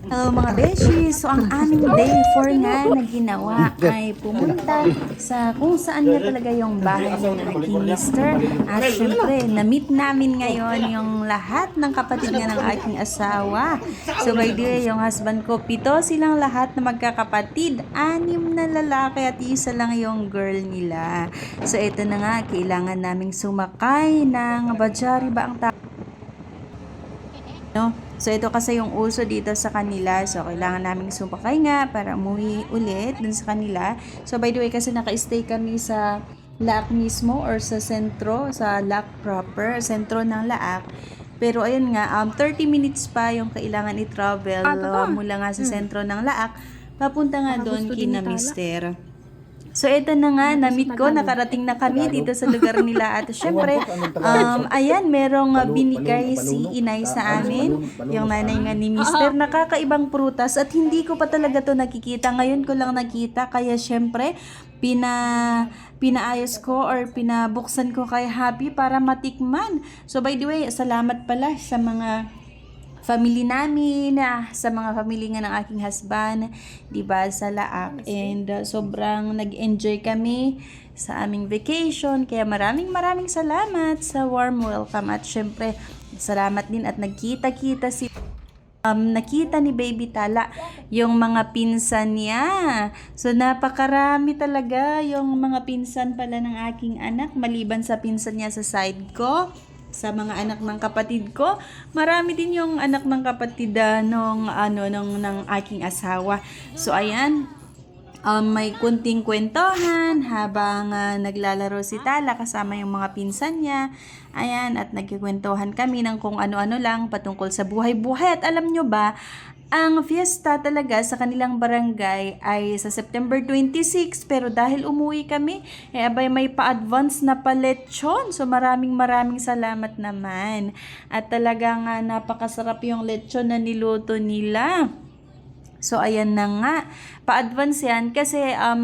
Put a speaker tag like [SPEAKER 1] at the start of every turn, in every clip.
[SPEAKER 1] Hello mga beshi! So ang aming day 4 nga na ginawa ay pumunta sa kung saan nga talaga yung bahay ng aking mister. At syempre, na-meet namin ngayon yung lahat ng kapatid nga ng aking asawa. So by the way, yung husband ko, 7 silang lahat na magkakapatid. 6 na lalaki at isa lang yung girl nila. So ito na nga, kailangan naming sumakay ng bajari ba ang tawag? No? So, ito kasi yung uso dito sa kanila. So, kailangan naming sumakay nga para umuwi ulit dun sa kanila. So, by the way, kasi naka-stay kami sa Laak mismo or sa sentro, sa Laak proper, sentro ng Laak. Pero, ayun nga, 30 minutes pa yung kailangan i-travel mula nga sa sentro ng Laak. Papunta nga doon kina mister. So, ito na nga, na-meet ko, nakarating na kami dito sa lugar nila. At syempre, ayan, merong binigay si inay sa amin, yung nanay nga ni mister, nakakaibang prutas. At hindi ko pa talaga to nakikita. Ngayon ko lang nakita, kaya syempre, pinaayos ko or pinabuksan ko kay Happy para matikman. So, by the way, salamat pala sa mga family namin, sa mga family nga ng aking husband, 'di ba, sa Laak. And sobrang nag-enjoy kami sa aming vacation. Kaya maraming salamat sa warm welcome at syempre salamat din at nakita ni Baby Tala yung mga pinsan niya. So, napakarami talaga yung mga pinsan pala ng aking anak, maliban sa pinsan niya sa side ko. Sa mga anak ng kapatid ko, marami din yung anak ng kapatid ng aking asawa. So, ayan, may kunting kwentuhan habang naglalaro si Tala kasama yung mga pinsan niya. Ayan, at nagkikwentuhan kami ng kung ano-ano lang patungkol sa buhay-buhay. At alam nyo ba, ang fiesta talaga sa kanilang barangay ay sa September 26, pero dahil umuwi kami, abay may pa-advance na pa-lechon. So maraming salamat naman. At talagang napakasarap yung lechon na niluto nila. So, ayan na nga. Pa-advance yan kasi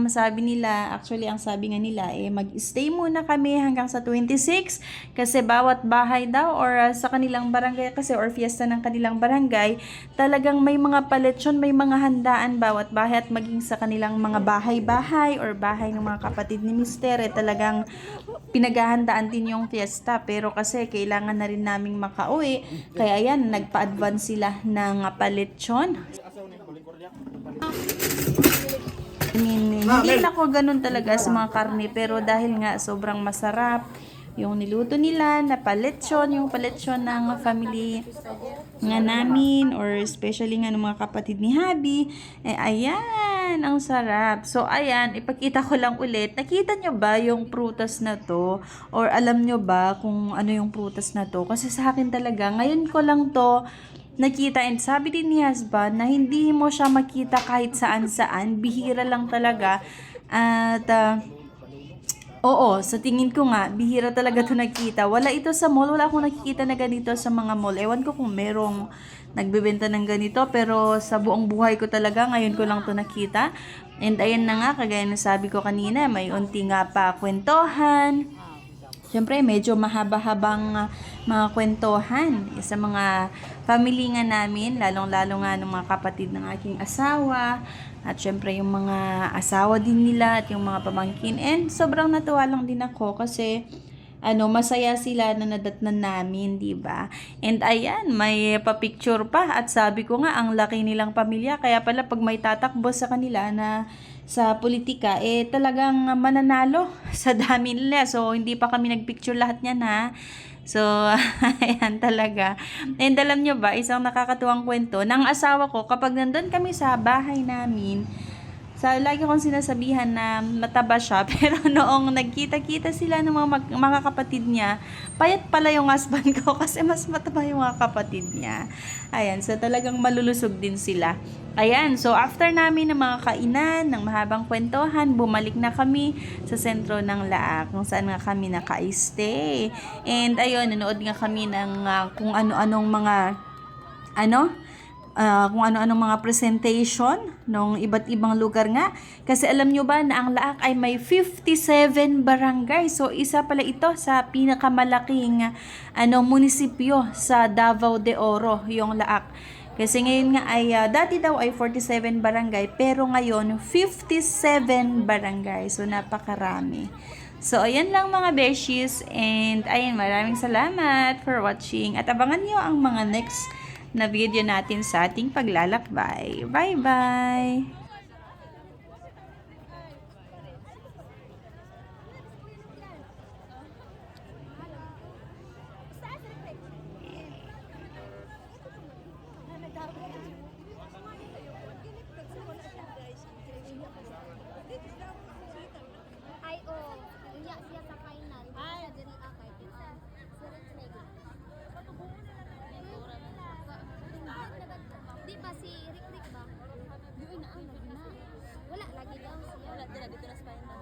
[SPEAKER 1] sabi nila, actually ang sabi nga nila, mag-stay muna kami hanggang sa 26 kasi bawat bahay daw or sa kanilang barangay kasi or fiesta ng kanilang barangay, talagang may mga paletsyon, may mga handaan bawat bahay at maging sa kanilang mga bahay-bahay or bahay ng mga kapatid ni Mister, talagang pinaghahandaan din yung fiesta. Pero kasi kailangan na rin naming makauwi, kaya yan, nagpa-advance sila ng paletsyon. Hindi na ako ganun talaga sa mga karne, pero dahil nga sobrang masarap yung niluto nila na paletsyon, yung paletsyon ng family nga namin or especially nga ng mga kapatid ni Habi, ayan, ang sarap. So ayan, ipakita ko lang ulit, nakita nyo ba yung prutas na to or alam nyo ba kung ano yung prutas na to? Kasi sa akin talaga, ngayon ko lang to nakita, and sabi din ni husband na hindi mo siya makita kahit saan, bihira lang talaga. At oo, sa tingin ko nga, bihira talaga to nakita. Wala ito sa mall, wala akong nakikita na ganito sa mga mall. Ewan ko kung merong nagbebenta ng ganito, pero sa buong buhay ko talaga, ngayon ko lang to nakita. And ayan na nga, kagaya na sabi ko kanina, may unti nga pa kwentuhan. Siyempre, medyo mahaba-habang mga kwentuhan sa mga family nga namin, lalong-lalo nga ng mga kapatid ng aking asawa, at siyempre yung mga asawa din nila at yung mga pamangkin. And sobrang natuwa lang din ako kasi masaya sila na nadatnan namin, di ba? And ayan, may pa-picture pa at sabi ko nga, ang laki nilang pamilya, kaya pala pag may tatakbo sa kanila na sa politika, talagang mananalo sa dami nila. So, hindi pa kami nagpicture lahat niyan, ha? So, ayan talaga. And alam nyo ba, isang nakakatuwang kwento, ng asawa ko, kapag nandun kami sa bahay namin, lagi kong sinasabihan na mataba siya, pero noong nagkita-kita sila ng mga kapatid niya, payat pala yung husband ko kasi mas mataba yung mga kapatid niya. Ayan, so talagang malulusog din sila. Ayan, so after namin ng mga kainan, ng mahabang kwentuhan, bumalik na kami sa sentro ng Laak, kung saan nga kami naka-stay. And ayun, nanood nga kami ng kung ano-anong mga kung ano-anong mga presentation ng iba't ibang lugar nga. Kasi alam nyo ba na ang Laak ay may 57 barangay. So, isa pala ito sa pinakamalaking munisipyo sa Davao de Oro, yung Laak. Kasi ngayon nga ay, dati daw ay 47 barangay, pero ngayon 57 barangay. So, napakarami. So, ayan lang mga beshies. And, ayan, maraming salamat for watching. At abangan nyo ang mga next na video natin sa ating paglalakbay. Bye-bye!
[SPEAKER 2] Ay, oh, iya siya sa final. Ay, diri akay. Di ba si Rick Rick ba? Doon na ang na. Wala lagi daw siya. Wala dira dito na sa final.